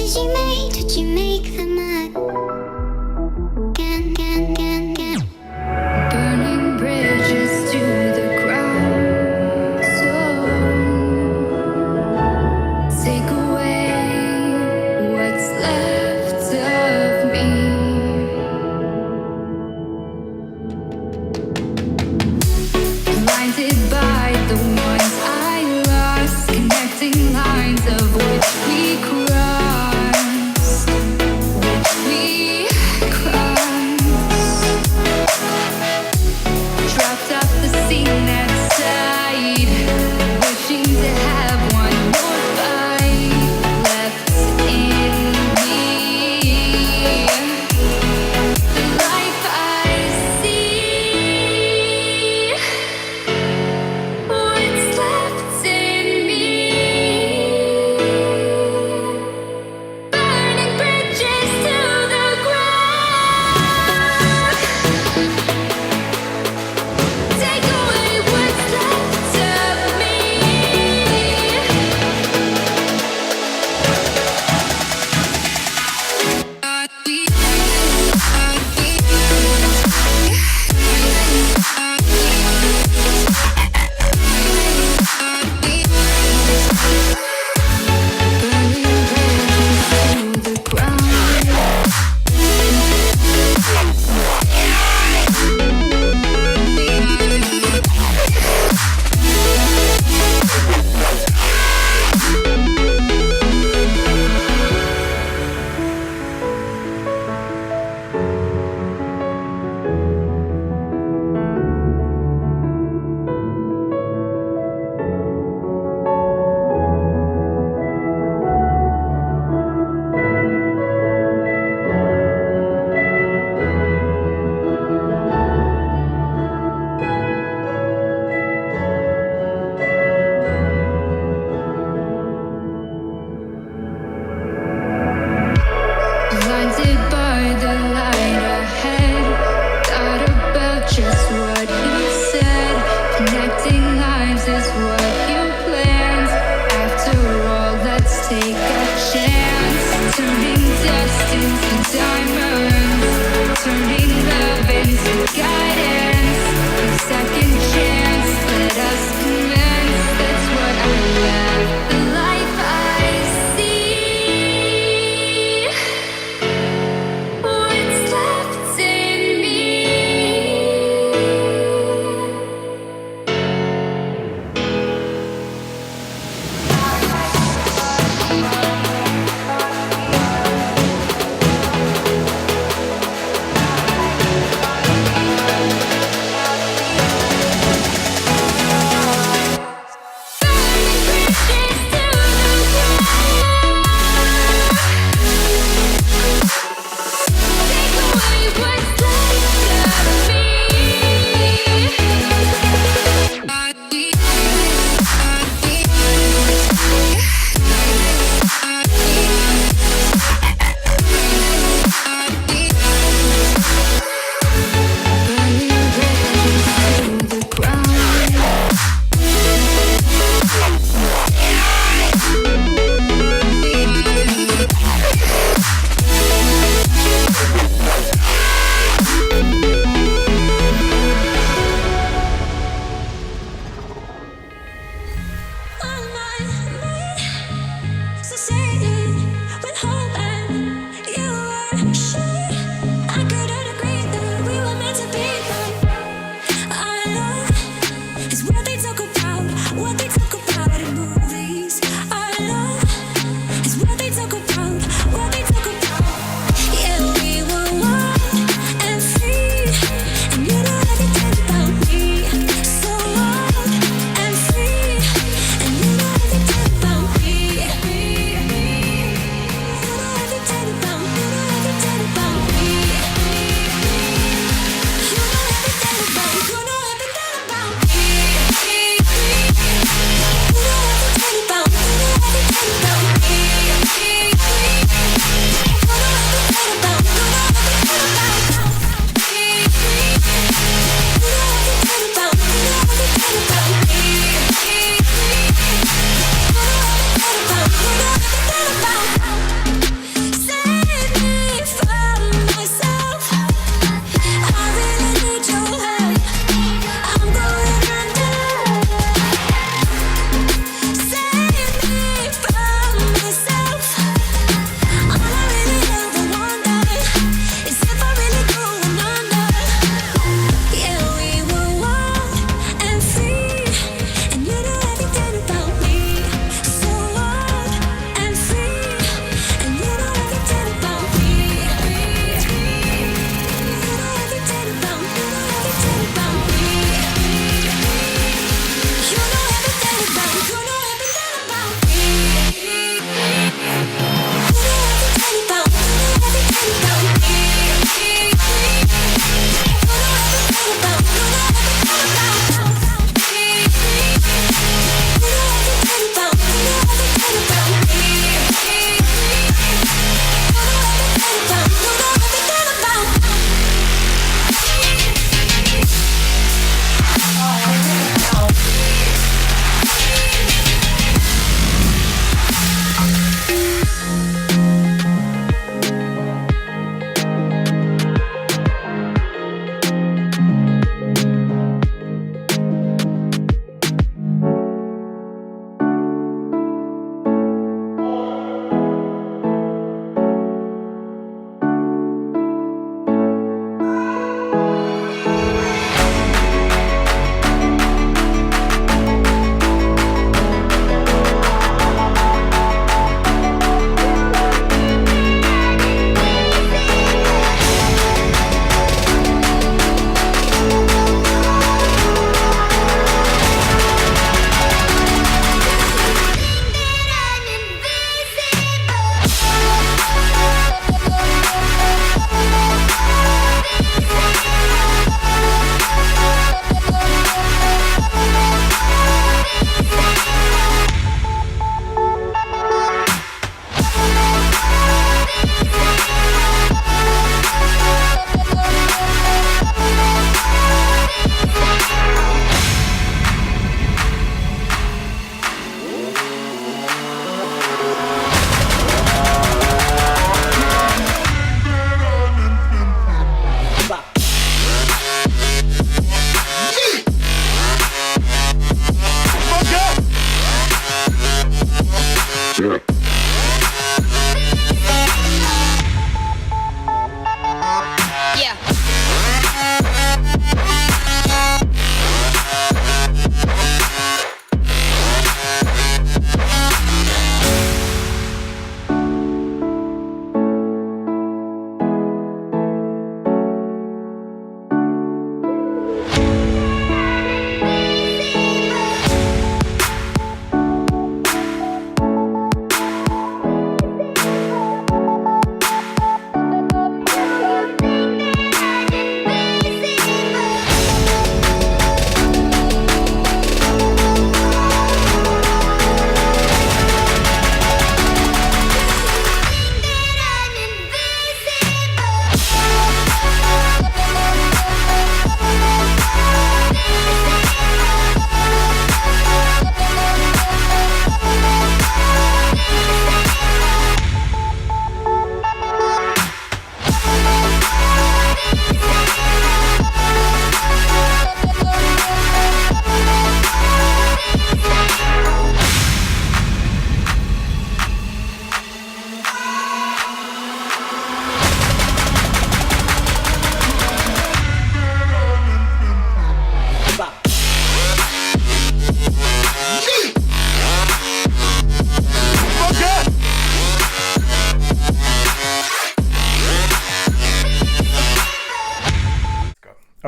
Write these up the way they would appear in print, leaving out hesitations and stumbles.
Did you make them again? Burning bridges to the ground. So take away what's left of me. Blinded by the ones I lost, connecting lines of which we crossed.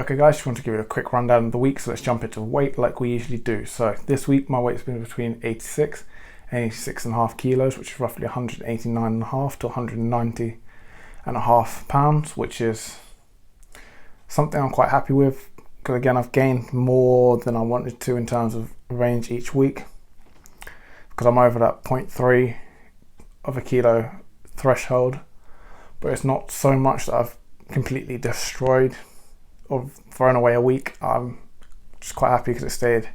Okay guys, just want to give you a quick rundown of the week, so let's jump into weight like we usually do. So this week my weight's been between 86 and 86.5 kilos, which is roughly 189.5 to 190.5 pounds, which is something I'm quite happy with, because again I've gained more than I wanted to in terms of range each week, because I'm over that 0.3 of a kilo threshold, but it's not so much that I've completely destroyed or thrown away a week. I'm just quite happy because it stayed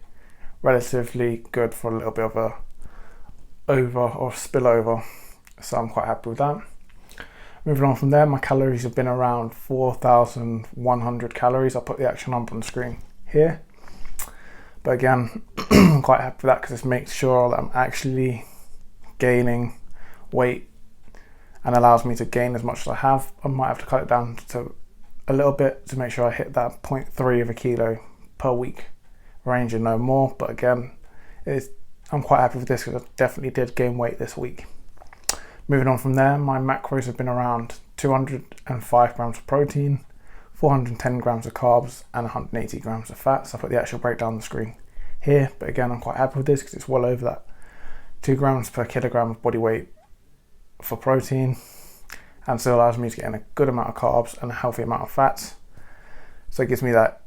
relatively good for a little bit of a over or spillover, so I'm quite happy with that. Moving on from there, my calories have been around 4,100 calories. I'll put the actual number on the screen here, but again I'm quite happy with that because this makes sure that I'm actually gaining weight and allows me to gain as much as I have. I might have to cut it down to a little bit to make sure I hit that 0.3 of a kilo per week range and no more, but again I'm quite happy with this because I definitely did gain weight this week. Moving on from there, my macros have been around 205 grams of protein, 410 grams of carbs and 180 grams of fat. So I put the actual breakdown on the screen here, but again I'm quite happy with this because it's well over that 2 grams per kilogram of body weight for protein, and still allows me to get in a good amount of carbs and a healthy amount of fats. So it gives me that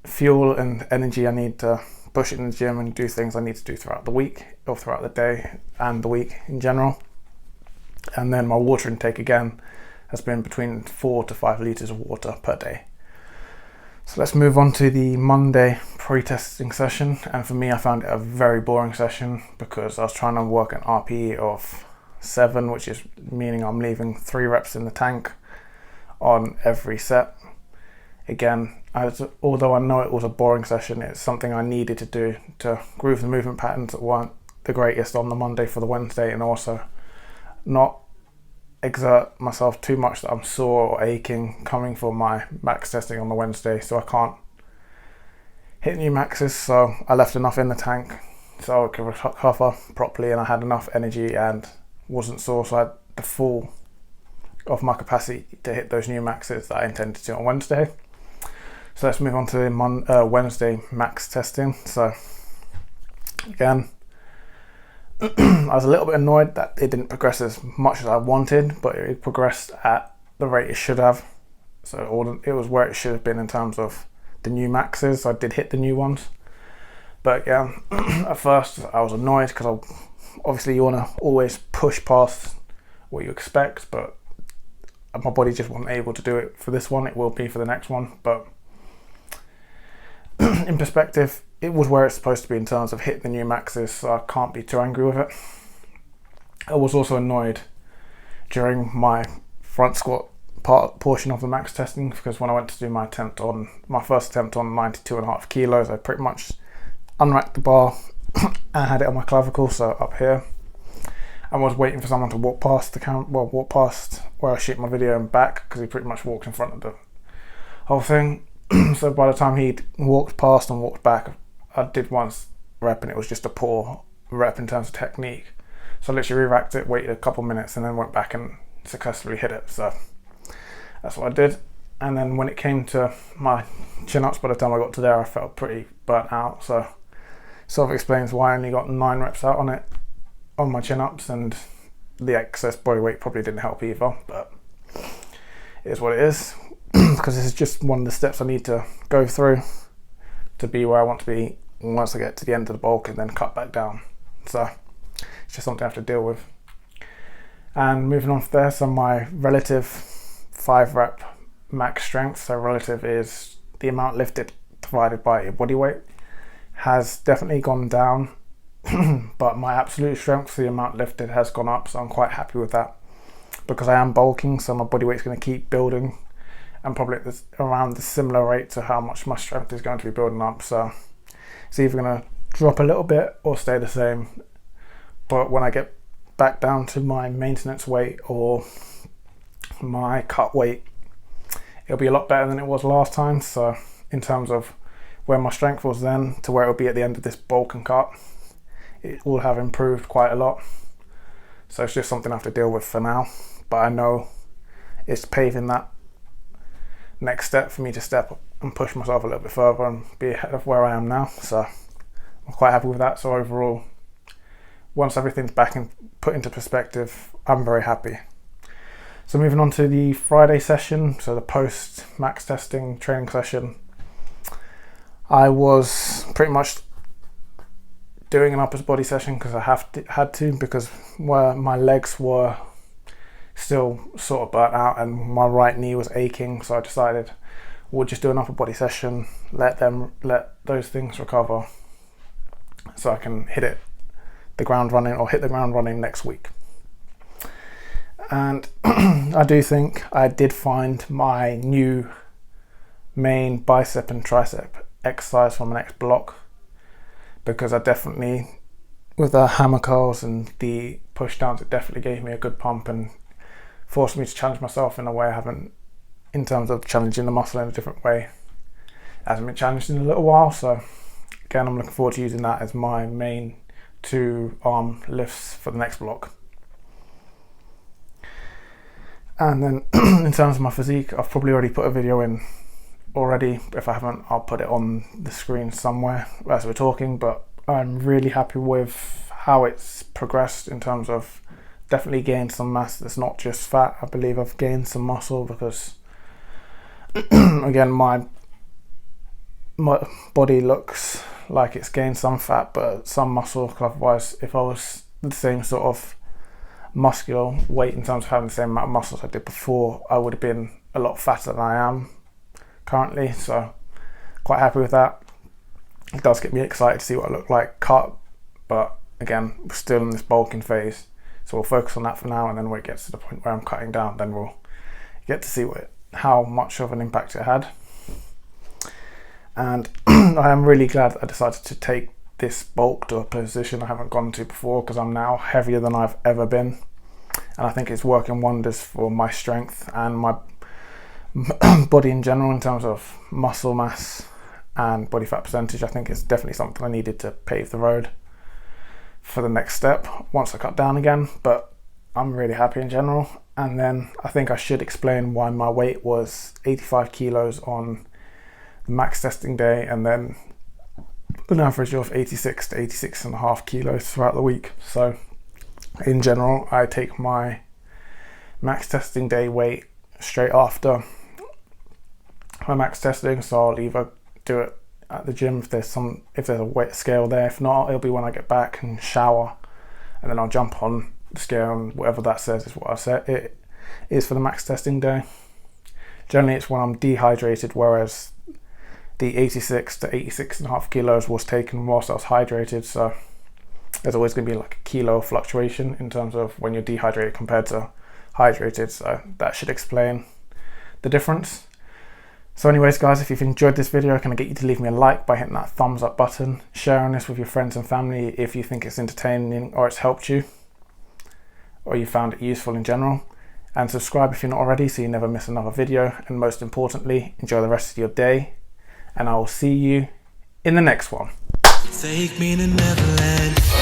fuel and energy I need to push it in the gym and do things I need to do throughout the week or throughout the day and the week in general. And then my water intake again has been between 4 to 5 litres of water per day. So let's move on to the Monday pre-testing session, and for me I found it a very boring session because I was trying to work an RPE of 7, which is meaning I'm leaving 3 reps in the tank on every set. Again, although I know it was a boring session, it's something I needed to do to groove the movement patterns that weren't the greatest on the Monday for the Wednesday, and also not exert myself too much that I'm sore or aching coming for my max testing on the Wednesday, so I can't hit new maxes. So I left enough in the tank so I could recover properly, and I had enough energy and wasn't sore, so I had the full of my capacity to hit those new maxes that I intended to on Wednesday. So let's move on to Wednesday max testing. So again, I was a little bit annoyed that it didn't progress as much as I wanted, but it progressed at the rate it should have. So it was where it should have been in terms of the new maxes. So I did hit the new ones, but yeah, at first I was annoyed because obviously you want to always push past what you expect, but my body just wasn't able to do it for this one. It will be for the next one, but in perspective, it was where it's supposed to be in terms of hitting the new maxes, so I can't be too angry with it. I was also annoyed during my front squat portion of the max testing, because when I went to do my first attempt on 92.5 kilos, I pretty much unracked the bar and had it on my clavicle, so up here. I was waiting for someone to walk past walk past where I shoot my video and back, because he pretty much walked in front of the whole thing. So by the time he'd walked past and walked back, I did once rep and it was just a poor rep in terms of technique. So I literally re-racked it, waited a couple minutes and then went back and successfully hit it. So that's what I did. And then when it came to my chin-ups, by the time I got to there, I felt pretty burnt out. So sort of explains why I only got 9 reps out on my chin-ups, and the excess body weight probably didn't help either, but it is what it is. Because this is just one of the steps I need to go through to be where I want to be once I get to the end of the bulk and then cut back down. So it's just something I have to deal with. And moving on from there, so my relative 5 rep max strength, so relative is the amount lifted divided by your body weight, has definitely gone down, but my absolute strength for the amount lifted has gone up, so I'm quite happy with that, because I am bulking, so my body weight's going to keep building, and probably at around the similar rate to how much my strength is going to be building up. So it's either going to drop a little bit or stay the same, but when I get back down to my maintenance weight or my cut weight, it'll be a lot better than it was last time. So in terms of where my strength was then to where it will be at the end of this bulk and cut, it will have improved quite a lot. So it's just something I have to deal with for now, but I know it's paving that next step for me to step and push myself a little bit further and be ahead of where I am now. So I'm quite happy with that. So overall, once everything's back and put into perspective, I'm very happy. So moving on to the Friday session, so the post max testing training session, I was pretty much doing an upper body session because I had to because where my legs were still sort of burnt out and my right knee was aching, so I decided we'll just do an upper body session, let those things recover so I can hit the ground running next week. And I do think I did find my new main bicep and tricep exercise for my next block, because I definitely, with the hammer curls and the push downs, it definitely gave me a good pump and forced me to challenge myself in a way I haven't, in terms of challenging the muscle in a different way. It hasn't been challenged in a little while, so again, I'm looking forward to using that as my main 2 arm lifts for the next block. And then in terms of my physique, I've probably already put a video in already. If I haven't, I'll put it on the screen somewhere as we're talking, but I'm really happy with how it's progressed in terms of definitely gained some mass that's not just fat. I believe I've gained some muscle because again, my body looks like it's gained some fat but some muscle. Otherwise, if I was the same sort of muscular weight in terms of having the same amount of muscles I did before, I would have been a lot fatter than I am currently. So quite happy with that. It does get me excited to see what I look like cut, but again, we're still in this bulking phase, so we'll focus on that for now, and then when it gets to the point where I'm cutting down, then we'll get to see how much of an impact it had. And I am really glad I decided to take this bulk to a position I haven't gone to before, because I'm now heavier than I've ever been, and I think it's working wonders for my strength and my body in general in terms of muscle mass and body fat percentage. I think it's definitely something I needed to pave the road for the next step once I cut down again, but I'm really happy in general. And then I think I should explain why my weight was 85 kilos on the max testing day, and then an average of 86 to 86.5 kilos throughout the week. So in general, I take my max testing day weight straight after my max testing, so I'll either do it at the gym if there's a weight scale there. If not, it'll be when I get back and shower, and then I'll jump on the scale, and whatever that says is what I set it is for the max testing day. Generally it's when I'm dehydrated, whereas the 86 to 86.5 kilos was taken whilst I was hydrated, so there's always going to be like a kilo fluctuation in terms of when you're dehydrated compared to hydrated, so that should explain the difference. So anyways guys, if you've enjoyed this video, can I get you to leave me a like by hitting that thumbs up button, sharing this with your friends and family if you think it's entertaining or it's helped you, or you found it useful in general, and subscribe if you're not already so you never miss another video. And most importantly, enjoy the rest of your day, and I will see you in the next one. Take me to Neverland.